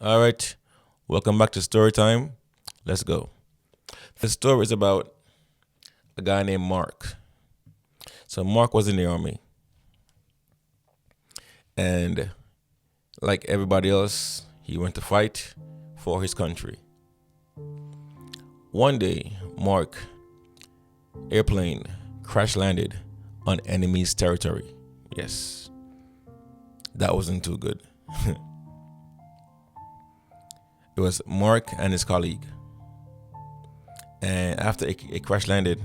All right, welcome back to story time. Let's go. The story is about a guy named Mark. So Mark was in the army, and like everybody else, he went to fight for his country. One day, Mark airplane crash landed on enemy's territory. Yes, that wasn't too good. It was Mark and his colleague. And after it crash landed,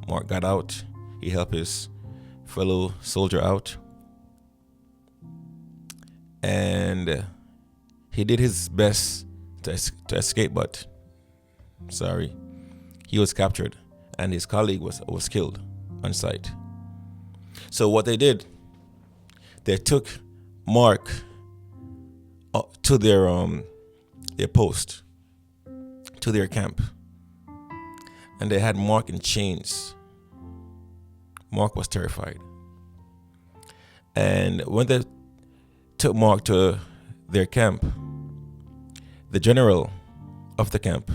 Mark got out. He helped his fellow soldier out. And he did his best to escape, but sorry, he was captured and his colleague was killed on sight. So what they did, they took Mark to their post, to their camp, and they had Mark in chains. Mark was terrified. And when they took Mark to their camp, the general of the camp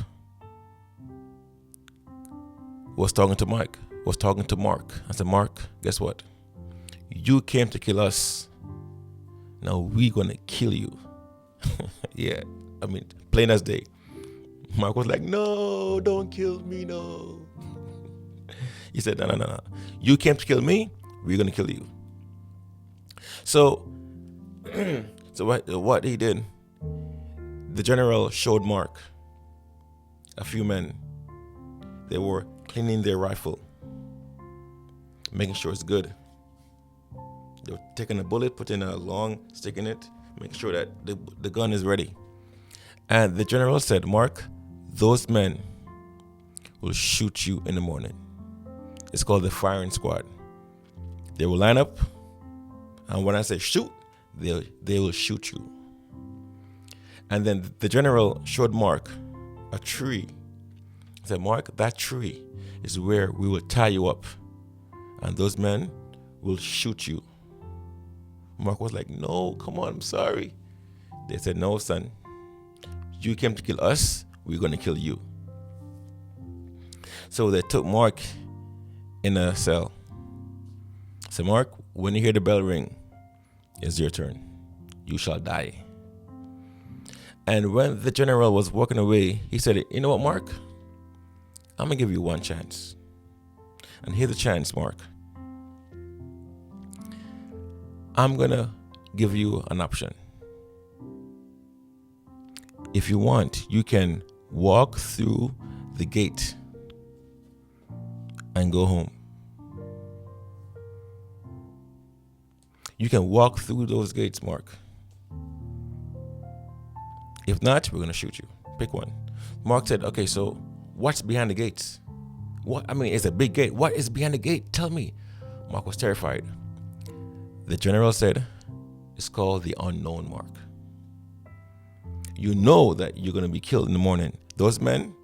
was talking to Mark. I said, Mark, guess what? You came to kill us. Now we're gonna kill you. Yeah, I mean, plain as day. Mark was like, no, don't kill me, no. He said, no. You came to kill me, we're going to kill you. So, what he did, the general showed Mark a few men. They were cleaning their rifle, making sure it's good. They were taking a bullet, putting a long stick in it, making sure that the gun is ready. And the general said, Mark, those men will shoot you in the morning. It's called the firing squad. They will line up, and when I say shoot, they will shoot you. And then the general showed Mark a tree. He said, Mark, that tree is where we will tie you up, and those men will shoot you. Mark was like, no, come on, I'm sorry. They said, no, son, you came to kill us, we're going to kill you. So they took Mark in a cell. Said, Mark, when you hear the bell ring, it's your turn. You shall die. And when the general was walking away, he said, you know what, Mark? I'm going to give you one chance. And here's the chance, Mark. I'm going to give you an option. If you want, you can walk through the gate and go home. You can walk through those gates, Mark. If not, we're going to shoot you. Pick one. Mark said, okay, so what's behind the gates? What? I mean, it's a big gate. What is behind the gate? Tell me. Mark was terrified. The general said, it's called the unknown, Mark. You know that you're going to be killed in the morning. Those men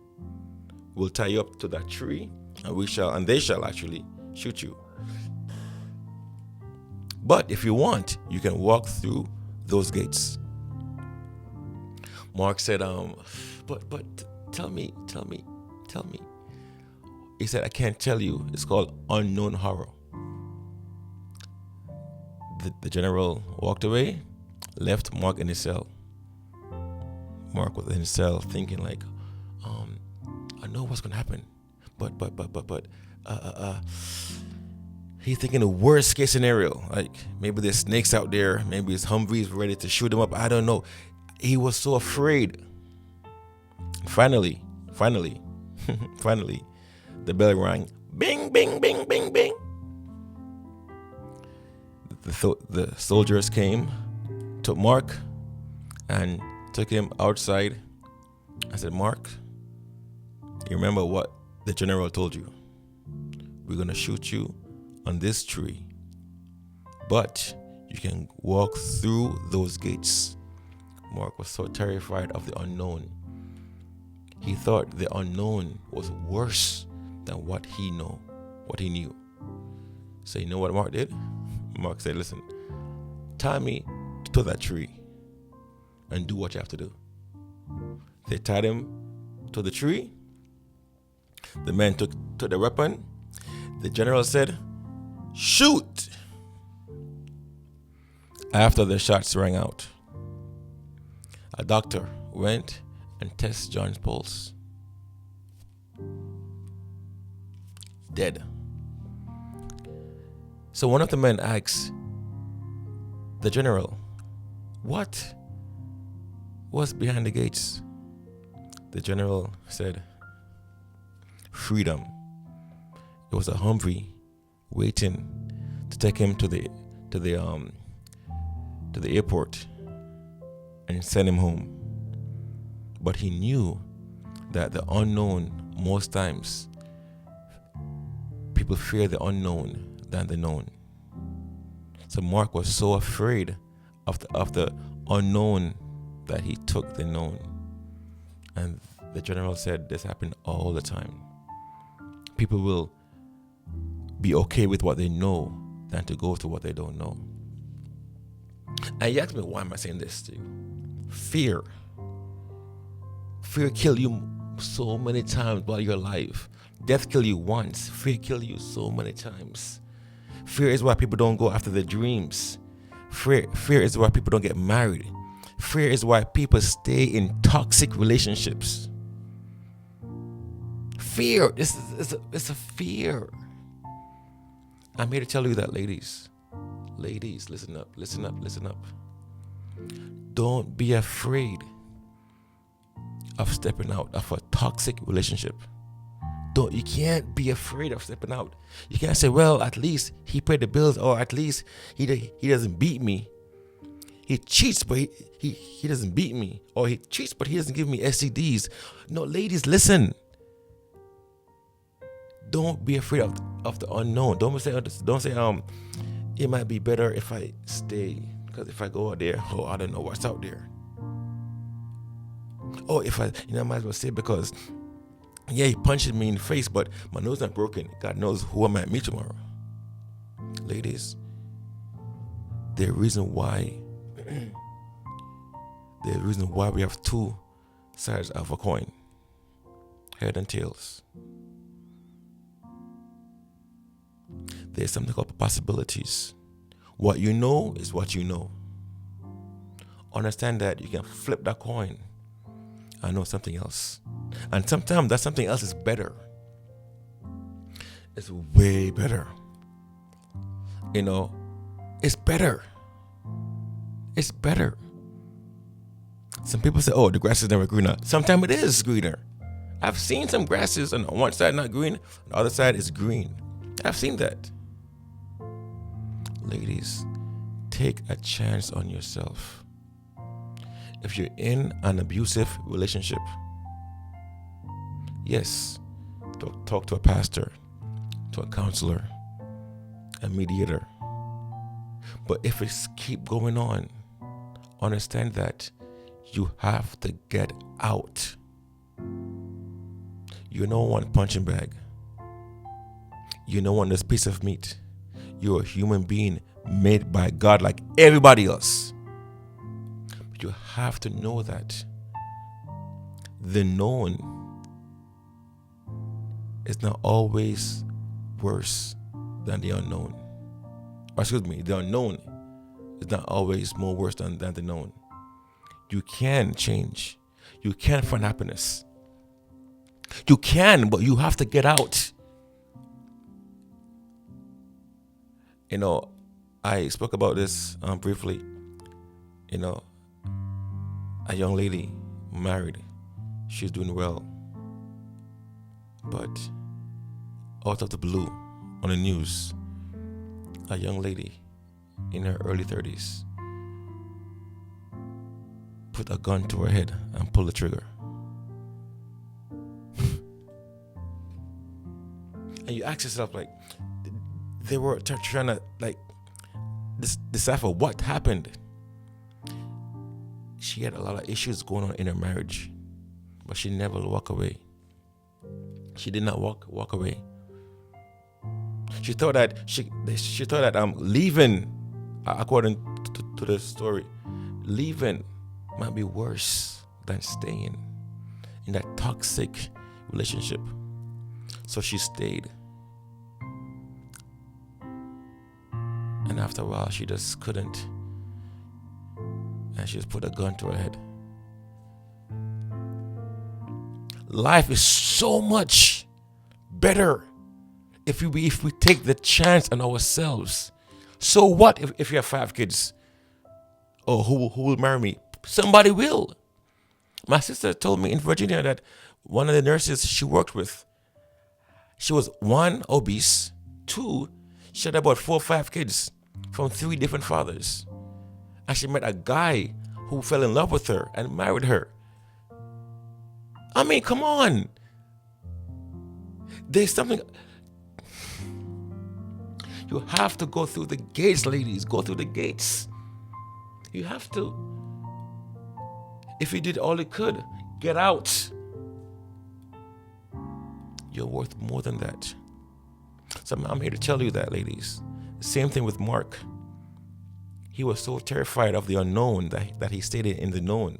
will tie you up to that tree, and they shall actually shoot you. But if you want, you can walk through those gates. Mark said, but tell me. He said, I can't tell you. It's called unknown horror. The general walked away, left Mark in his cell. Mark was in his cell thinking like, I know what's gonna happen, but he's thinking the worst case scenario. Like maybe there's snakes out there, maybe his Humvee's ready to shoot him up. I don't know. He was so afraid. Finally, the bell rang. Bing, bing, bing, bing, bing. The soldiers came, took Mark, and took him outside. I said, Mark, you remember what the general told you? We're going to shoot you on this tree, but you can walk through those gates. Mark was so terrified of the unknown. He thought the unknown was worse than what he knew. So you know what Mark did? Mark said, listen, tie me to that tree and do what you have to do. They tied him to the tree. The men took the weapon. The general said, "Shoot!" After the shots rang out, a doctor went and tested John's pulse. Dead. So one of the men asked the general, "What was behind the gates?" The general said, "Freedom." It was a Humvee waiting to take him to the airport and send him home. But he knew that the unknown, most times, people fear the unknown than the known. So Mark was so afraid of the unknown that he took the known. And the general said this happened all the time. People will be okay with what they know than to go through what they don't know. And you ask me, why am I saying this to you? Fear. Fear kill you so many times while you're alive. Death kill you once. Fear kill you so many times. Fear is why people don't go after their dreams. Fear is why people don't get married. Fear is why people stay in toxic relationships. Fear. It's a fear. I'm here to tell you that, ladies. Ladies, listen up, listen up, listen up. Don't be afraid of stepping out of a toxic relationship. You can't be afraid of stepping out. You can't say, well, at least he paid the bills, or at least he doesn't beat me. He cheats, but he doesn't beat me. Or he cheats, but he doesn't give me STDs. No, ladies, listen. Don't be afraid of the unknown. Don't say it might be better if I stay, because if I go out there, I don't know what's out there. Oh, if I might as well stay because, yeah, he punched me in the face, but my nose not broken. God knows who I might meet tomorrow. Ladies, the reason why we have two sides of a coin, head and tails. There's something called possibilities. What you know is what you know. Understand that you can flip that coin and know something else. And sometimes that something else is better. It's way better. It's better. It's better. Some people say, oh, the grass is never greener. Sometimes it is greener. I've seen some grasses on one side not green, on the other side is green. I've seen that. Ladies, take a chance on yourself. If you're in an abusive relationship, yes, talk to a pastor, to a counselor, a mediator. But if it's keep going on, understand that you have to get out. You're no one punching bag. You're no one this piece of meat. You're a human being made by God like everybody else. But you have to know that the known is not always worse than the unknown. Or the unknown is not always more worse than the known. You can change. You can find happiness. You can, but you have to get out. I spoke about this briefly. A young lady married. She's doing well. But out of the blue, on the news, a young lady in her early 30s put a gun to her head and pulled the trigger. And you ask yourself, they were trying to decipher what happened. She had a lot of issues going on in her marriage, but she never walked away. She did not walk away. She thought that leaving, according to the story, leaving might be worse than staying. in that toxic relationship. So she stayed. And after a while, she just couldn't. And she just put a gun to her head. Life is so much better if we take the chance on ourselves. So what if you have 5 kids? Oh, who will marry me? Somebody will. My sister told me in Virginia that one of the nurses she worked with, she was 1, obese, 2, she had about 4 or 5 kids from 3 different fathers. And she met a guy who fell in love with her and married her. I mean, come on. There's something. You have to go through the gates, ladies. Go through the gates. You have to. If you did all you could, get out. You're worth more than that. So I'm here to tell you that, ladies. Same thing with Mark. He was so terrified of the unknown that he stayed in the known.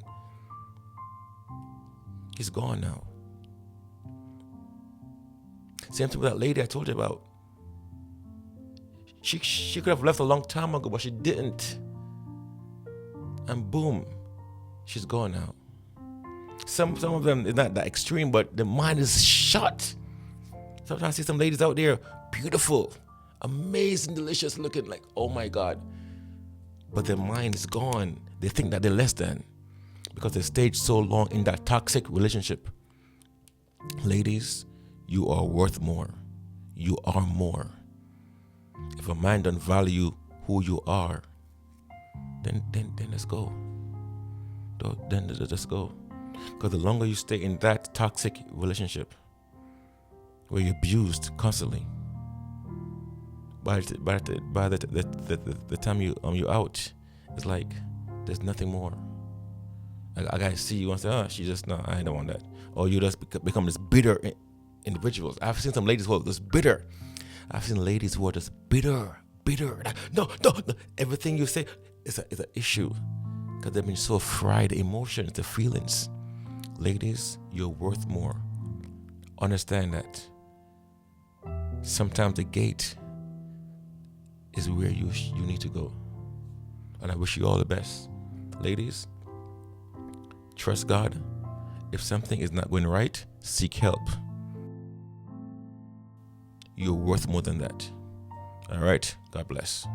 He's gone now. Same thing with that lady I told you about. She could have left a long time ago, but she didn't. And boom, she's gone now. Some of them is not that extreme, but the mind is shut. Sometimes I see some ladies out there, beautiful, amazing, delicious looking, like, oh my God. But their mind is gone. They think that they're less than because they stayed so long in that toxic relationship. Ladies, you are worth more. You are more. If a man don't value who you are, then let's go. Then let's go. Because the longer you stay in that toxic relationship, where you're abused constantly, by the time you're out, it's like there's nothing more. I gotta see you and say, oh, she just, no, I don't want that. Or you just become this bitter individuals. I've seen some ladies who are just bitter. I've seen ladies who are just bitter. No. Everything you say is an issue because they've been so fried, the emotions, the feelings. Ladies, you're worth more. Understand that. Sometimes the gate is where you need to go. And I wish you all the best. Ladies, trust God. If something is not going right, seek help. You're worth more than that. All right. God bless.